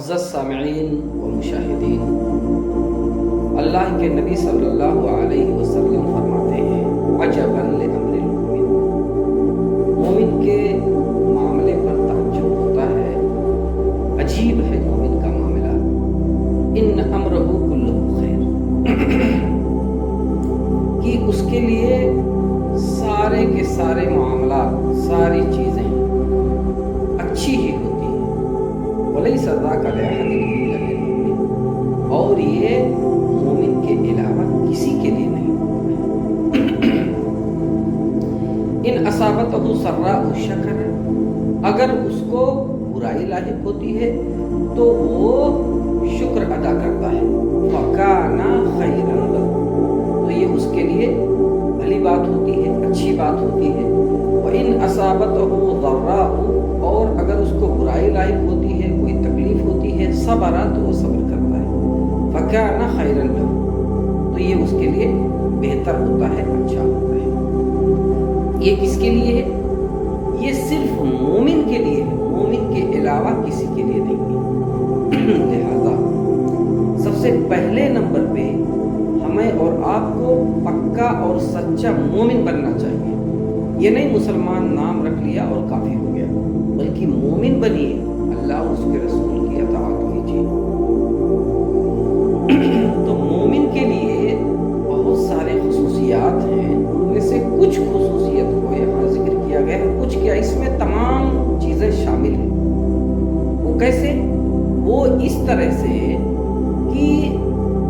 معزز سامعین و مشاہدین، اللہ کے نبی صلی اللہ علیہ وسلم فرماتے ہیں عجبا لامر المؤمن، مومن کے معاملے پر تعجب ہوتا ہے، عجیب ہے مومن کا معاملہ، ان امرہ کلہ خیر، کہ اس کے لیے سارے کے سارے معاملات، ساری چیزیں اچھی ہی ہوتی ہیں، ولیس ذاک لأحد الا للمؤمن، اور یہ مومن کے علاوہ کسی کے لیے نہیں ہوتا ہے۔ ان اصابتہ سراء شکر، اگر اس کو برائی لاحق ہوتی ہے تو وہ شکر ادا کرتا ہے، فکان خیرا لہ، تو یہ اس کے لیے بھلی بات ہوتی ہے، اچھی بات ہوتی ہے۔ وَإِنْ أَصَابَتْهُ ضَرَّاءُ، اور اگر اس کو برائی لاحق ہوتی ہے، کوئی تکلیف ہوتی ہے، صبر، تو وہ صبر کرتا ہے، فَكَانَ خَيْرًا لَهُ، تو یہ اس کے لیے بہتر ہوتا ہے، اچھا ہوتا ہے۔ یہ کس کے لیے ہے؟ یہ صرف مومن کے لیے ہے، مومن کے علاوہ کسی کے لیے نہیں ہے۔ لہذا سب سے پہلے نمبر پہ ہمیں اور آپ کو پکا اور سچا مومن بننا چاہیے۔ یہ نہیں مسلمان نام رکھ لیا اور کافی ہو گیا، بلکہ مومن بنیے، اللہ اور اس کے رسول کی اطاعت کیجیے۔ تو مومن کے لیے بہت سارے خصوصیات ہیں، ان میں سے کچھ خصوصیت کو یہاں ذکر کیا گیا ہے، کچھ کیا، اس میں تمام چیزیں شامل ہیں۔ وہ کیسے؟ وہ اس طرح سے کہ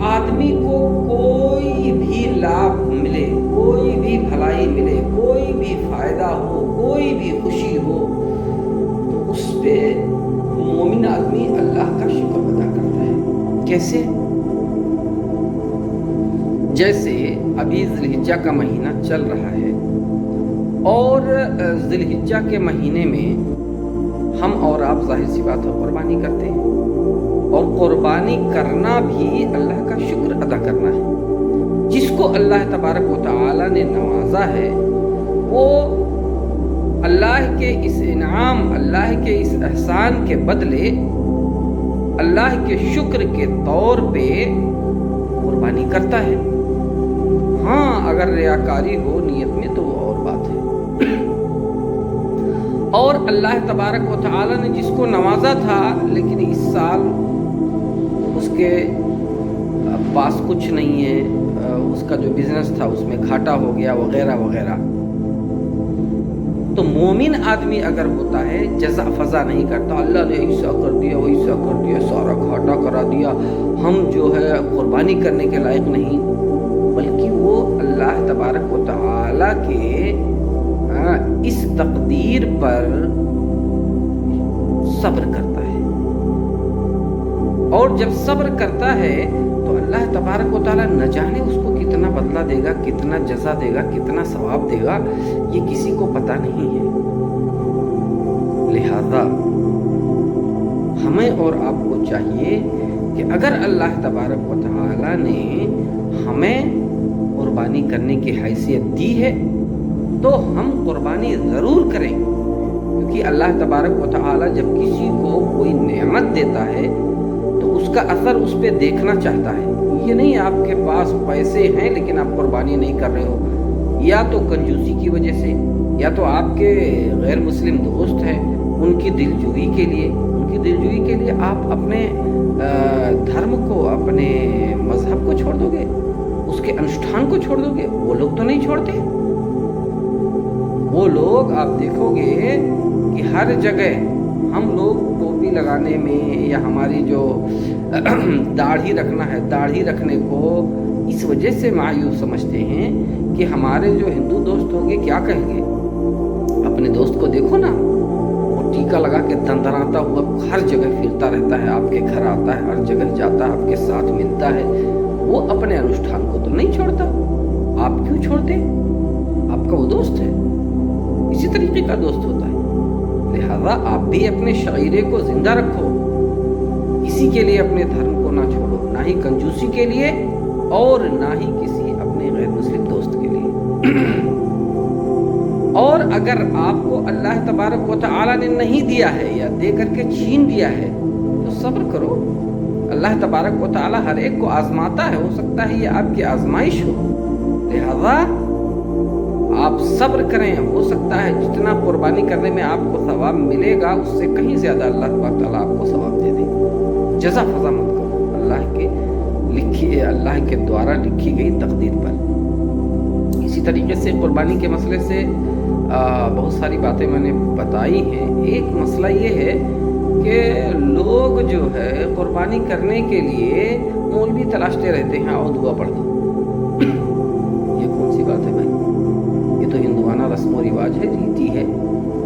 آدمی کو کوئی بھی لابھ ملے، کوئی بھی بھلائی ملے، کوئی بھی فائدہ ہو، کوئی بھی خوشی ہو، تو اس پہ مومن آدمی اللہ کا شکر ادا کرتا ہے۔ کیسے؟ جیسے ابھی ذی الحجہ کا مہینہ چل رہا ہے، اور ذی الحجہ کے مہینے میں ہم اور آپ ظاہر سی بات ہے قربانی کرتے ہیں، اور قربانی کرنا بھی اللہ کا شکر ادا کرنا ہے۔ جس کو اللہ تبارک و تعالی نے نوازا ہے، وہ اللہ کے اس انعام، اللہ کے اس احسان کے بدلے اللہ کے شکر کے طور پہ قربانی کرتا ہے۔ ہاں اگر ریاکاری ہو نیت میں تو وہ اور بات ہے۔ اور اللہ تبارک و تعالی نے جس کو نوازا تھا لیکن اس سال اس کے پاس کچھ نہیں ہے، اس کا جو بزنس تھا اس میں گھاٹا ہو گیا، وغیرہ وغیرہ، تو مومن آدمی اگر ہوتا ہے جزا فضا نہیں کرتا، اللہ نے ایسا کر دیا، ویسا کر دیا، سارا گھاٹا کرا دیا، ہم جو ہے قربانی کرنے کے لائق نہیں، بلکہ وہ اللہ تبارک و تعالی کے اس تقدیر پر صبر کرتا ہے، اور جب صبر کرتا ہے تو اللہ تبارک و تعالی نہ جانے اس کو کتنا بدلہ دے گا، کتنا جزا دے گا، کتنا ثواب دے گا، یہ کسی کو پتہ نہیں ہے۔ لہذا ہمیں اور آپ کو چاہیے کہ اگر اللہ تبارک و تعالی نے ہمیں قربانی کرنے کی حیثیت دی ہے تو ہم قربانی ضرور کریں، کیونکہ اللہ تبارک و تعالی جب کسی کو کوئی نعمت دیتا ہے تو اس کا اثر اس پہ دیکھنا چاہتا ہے۔ یہ نہیں آپ کے پاس پیسے ہیں لیکن آپ قربانی نہیں کر رہے ہو، یا تو کنجوسی کی وجہ سے، یا تو آپ کے غیر مسلم دوست ہیں، ان کی دلجوئی کے لیے آپ اپنے دھرم کو، اپنے مذہب کو چھوڑ دو گے، اس کے انشٹھان کو چھوڑ دو گے۔ وہ لوگ تو نہیں چھوڑتے، وہ لوگ آپ دیکھو گے کہ ہر جگہ ہم لوگ ٹوپی لگانے میں، یا ہماری جو داڑھی رکھنا ہے، داڑھی رکھنے کو اس وجہ سے مایوس سمجھتے ہیں کہ ہمارے جو ہندو دوست ہوں گے کیا کہیں گے۔ اپنے دوست کو دیکھو نا، وہ ٹیکا لگا کے دندراتا ہوا ہر جگہ پھرتا رہتا ہے، آپ کے گھر آتا ہے، ہر جگہ جاتا ہے، آپ کے ساتھ ملتا ہے، وہ اپنے انشٹھان کو تو نہیں چھوڑتا، آپ کیوں چھوڑتے؟ آپ کا وہ دوست ہے، اسی طریقے کا دوست ہوتا ہے۔ لہذا آپ بھی اپنے شعیرے کو زندہ رکھو، کسی کے لیے اپنے دھرم کو نہ چھوڑو، نہ ہی کنجوسی کے لیے اور نہ ہی کسی اپنے غیر مسلم دوست کے لیے۔ اور اگر آپ کو اللہ تبارک و تعالی نے نہیں دیا ہے یا دے کر کے چھین دیا ہے تو صبر کرو. اللہ تبارک و تعالی ہر ایک کو آزماتا ہے. ہو سکتا ہے یہ آپ کی آزمائش ہو, لہذا آپ صبر کریں. ہو سکتا ہے جتنا قربانی کرنے میں آپ کو ثواب ملے گا اس سے کہیں زیادہ اللہ تبارک تعالیٰ آپ کو ثواب دے دے. جزا فضا مت کرو اللہ کے دوارا لکھی گئی تقدیر پر. اسی طریقے سے قربانی کے مسئلے سے بہت ساری باتیں میں نے بتائی ہیں. ایک مسئلہ یہ ہے کہ لوگ جو ہے قربانی کرنے کے لیے مولوی تلاشتے رہتے ہیں, اور دعا پڑھ دو. یہ کون سی بات ہے بھائی؟ یہ تو ہندوانہ رسم و رواج ہے, ریتی ہے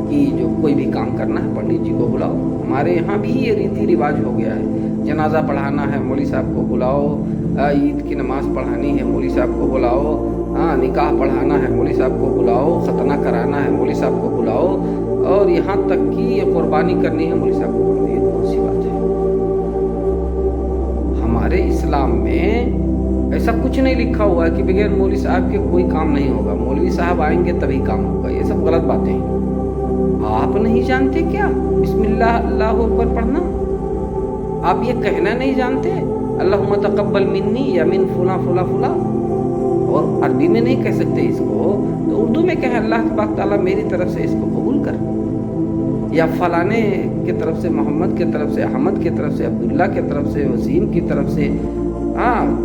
کہ جو کوئی بھی کام کرنا ہے پنڈت جی کو بلاؤ. ہمارے یہاں بھی یہ ریتی رواج ہو گیا ہے. جنازہ پڑھانا ہے مولوی صاحب کو بلاؤ, عید کی نماز پڑھانی ہے مولوی صاحب کو بلاؤ, نکاح پڑھانا ہے مولوی صاحب کو بلاؤ, ختنہ کرانا ہے مولوی صاحب کو بلاؤ, اور یہاں تک کہ یہ قربانی کرنی ہے مولوی صاحب کو بلاؤ. یہ کون سی بات ہے؟ ہمارے اسلام میں ایسا کچھ نہیں لکھا ہوا ہے کہ بغیر مولوی صاحب کے کوئی کام نہیں ہوگا. مولوی صاحب آئیں گے تبھی کام ہوگا. یہ سب غلط باتیں ہیں. آپ نہیں جانتے کیا بسم اللہ اللہ اکبر پڑھنا؟ آپ یہ کہنا نہیں جانتے اللہم تقبل منی یا من فلاں فلاں فلاں؟ اور عربی میں نہیں کہہ سکتے اس کو تو اردو میں کہیں اللہ تبارک تعالیٰ میری طرف سے اس کو قبول کر, یا فلانے کی طرف سے, محمد کی طرف سے, احمد کی طرف سے, عبداللہ کی طرف سے, وسیم کی طرف سے,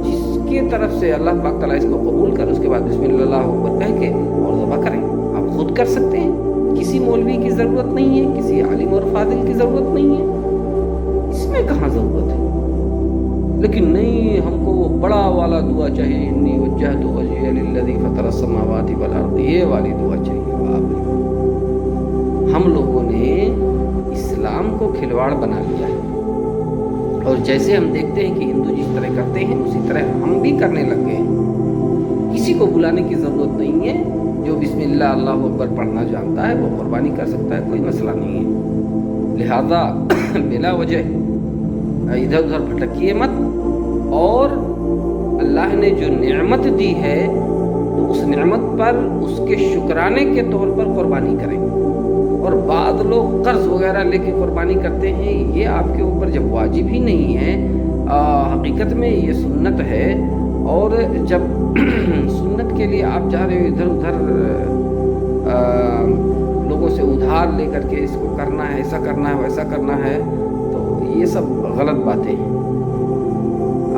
جس کی طرف سے اللہ تبارک تعالیٰ اس کو قبول کر. اس کے بعد بسم اللہ اکبر کہہ کے اور ذبح کریں. آپ خود کر سکتے ہیں, کسی مولوی کی ضرورت نہیں ہے, کسی عالم اور فاضل کی ضرورت نہیں ہے. اس میں کہاں ضرورت ہے؟ لیکن نہیں, ہم کو وہ بڑا والا دعا چاہیے, انی وجہت وجہی للذی فطر السماوات والارض, یہ والی دعا چاہیے. ہم لوگوں نے اسلام کو کھلواڑ بنا لیا ہے, اور جیسے ہم دیکھتے ہیں کہ ہندو جس طرح کرتے ہیں اسی طرح ہم بھی کرنے لگ گئے ہیں. کسی کو بلانے کی ضرورت نہیں ہے. جو بسم اللہ اللہ اکبر پڑھنا جانتا ہے وہ قربانی کر سکتا ہے, کوئی مسئلہ نہیں ہے. لہذا بلا وجہ ادھر ادھر بھٹکیے مت, اور اللہ نے جو نعمت دی ہے تو اس نعمت پر اس کے شکرانے کے طور پر قربانی کریں. اور بعض لوگ قرض وغیرہ لے کے قربانی کرتے ہیں, یہ آپ کے اوپر جب واجب ہی نہیں ہے, حقیقت میں یہ سنت ہے. اور جب سنت کے لیے آپ جا رہے ہو ادھر ادھر لوگوں سے ادھار لے کر کے اس کو کرنا ہے, ایسا کرنا ہے, ویسا کرنا ہے, تو یہ سب غلط باتیں ہیں.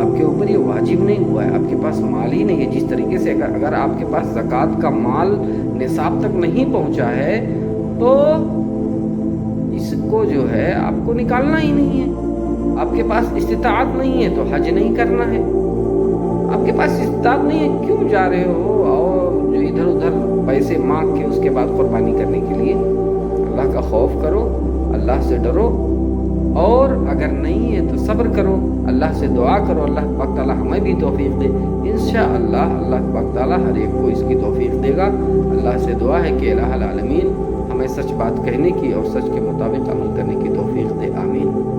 آپ کے اوپر یہ واجب نہیں ہوا ہے, آپ کے پاس مال ہی نہیں ہے. جس طریقے سے اگر آپ کے پاس زکوٰۃ کا مال نصاب تک نہیں پہنچا ہے تو اس کو جو ہے آپ کو نکالنا ہی نہیں ہے. آپ کے پاس استطاعت نہیں ہے تو حج نہیں کرنا ہے. آپ کے پاس استطاعت نہیں ہے, کیوں جا رہے ہو اور جو ادھر ادھر پیسے مانگ کے اس کے بعد قربانی کرنے کے لیے؟ اللہ کا خوف کرو, اللہ سے ڈرو, اور اگر نہیں ہے تو صبر کرو, اللہ سے دعا کرو. اللہ پاک تعالیٰ ہمیں بھی توفیق دے. انشاءاللہ اللہ پاک تعالیٰ ہر ایک کو اس کی توفیق دے گا. اللہ سے دعا ہے کہ الہ العالمین ہمیں سچ بات کہنے کی اور سچ کے مطابق عمل کرنے کی توفیق دے. آمین.